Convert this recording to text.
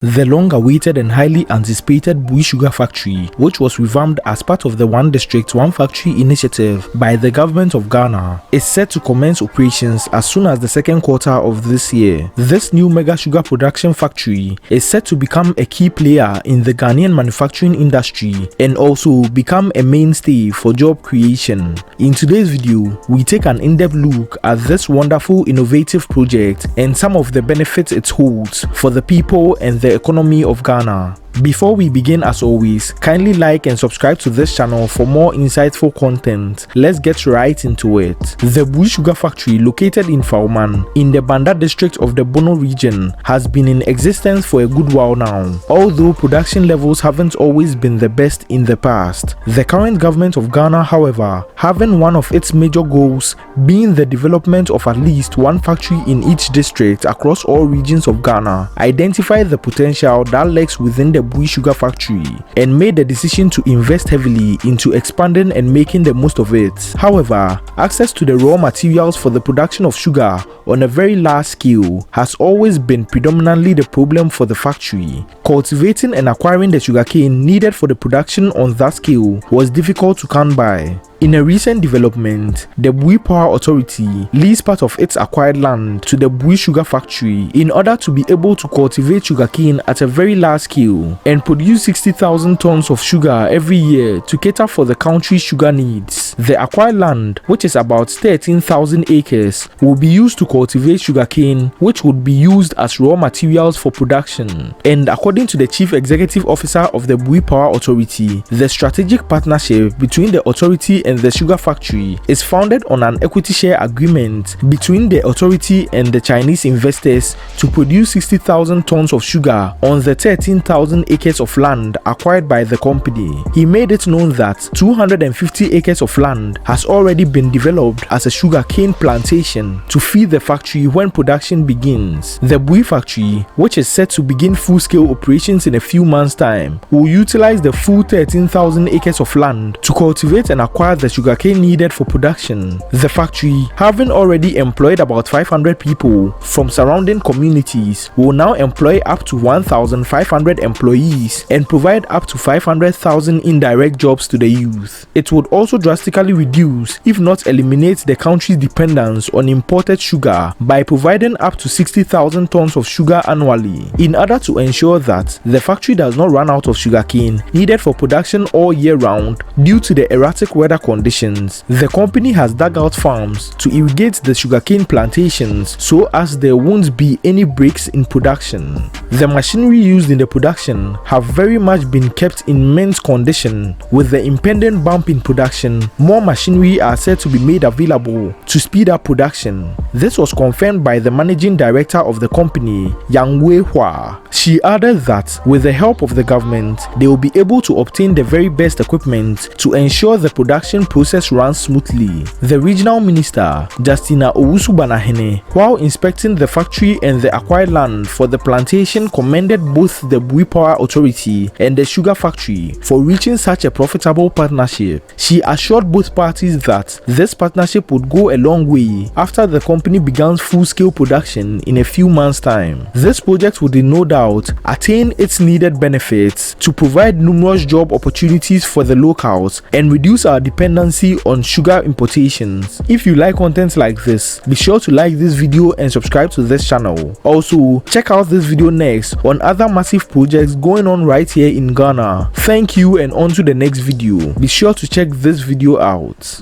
The long-awaited and highly anticipated Bui Sugar Factory, which was revamped as part of the One District, One Factory initiative by the government of Ghana, is set to commence operations as soon as the second quarter of this year. This new mega sugar production factory is set to become a key player in the Ghanaian manufacturing industry and also become a mainstay for job creation. In today's video, we take an in-depth look at this wonderful innovative project and some of the benefits it holds for the people and the economy of Ghana. Before we begin, as always, kindly like and subscribe to this channel for more insightful content. Let's get right into it. The Bui Sugar Factory, located in Fauman, in the Banda district of the Bono region, has been in existence for a good while now. Although production levels haven't always been the best in the past, the current government of Ghana, however, having one of its major goals being the development of at least one factory in each district across all regions of Ghana, identified the potential that lurks within the Bui Sugar Factory and made the decision to invest heavily into expanding and making the most of it. However, access to the raw materials for the production of sugar on a very large scale has always been predominantly the problem for the factory. Cultivating and acquiring the sugarcane needed for the production on that scale was difficult to come by. In a recent development, the Bui Power Authority leased part of its acquired land to the Bui Sugar Factory in order to be able to cultivate sugarcane at a very large scale and produce 60,000 tons of sugar every year to cater for the country's sugar needs. The acquired land, which is about 13,000 acres, will be used to cultivate sugarcane, which would be used as raw materials for production. And according to the Chief Executive Officer of the Bui Power Authority, the strategic partnership between the authority and the sugar factory is founded on an equity share agreement between the authority and the Chinese investors to produce 60,000 tons of sugar on the 13,000 acres of land acquired by the company. He made it known that 250 acres of land has already been developed as a sugar cane plantation to feed the factory when production begins. The Bui factory, which is set to begin full-scale operations in a few months' time, will utilize the full 13,000 acres of land to cultivate and acquire the sugarcane needed for production. The factory, having already employed about 500 people from surrounding communities, will now employ up to 1,500 employees and provide up to 500,000 indirect jobs to the youth. It would also drastically reduce, if not eliminate, the country's dependence on imported sugar by providing up to 60,000 tons of sugar annually. In order to ensure that the factory does not run out of sugarcane needed for production all year round due to the erratic weather conditions, the company has dug out farms to irrigate the sugarcane plantations so as there won't be any breaks in production. The machinery used in the production have very much been kept in mint condition. With the impending bump in production, more machinery are said to be made available to speed up production. This was confirmed by the managing director of the company, Yang Wei Hua. She added that with the help of the government, they will be able to obtain the very best equipment to ensure the production process runs smoothly. The regional minister, Justina Owusu-Banahene, while inspecting the factory and the acquired land for the plantation, commended both the Bui Power Authority and the sugar factory for reaching such a profitable partnership. She assured both parties that this partnership would go a long way after the company begins full-scale production in a few months' time. This project would no doubt attain its needed benefits to provide numerous job opportunities for the locals and reduce our dependency on sugar importations. If you like content like this, be sure to like this video and subscribe to this channel. Also, check out this video next on other massive projects going on right here in Ghana. Thank you, and on to the next video. Be sure to check this video out.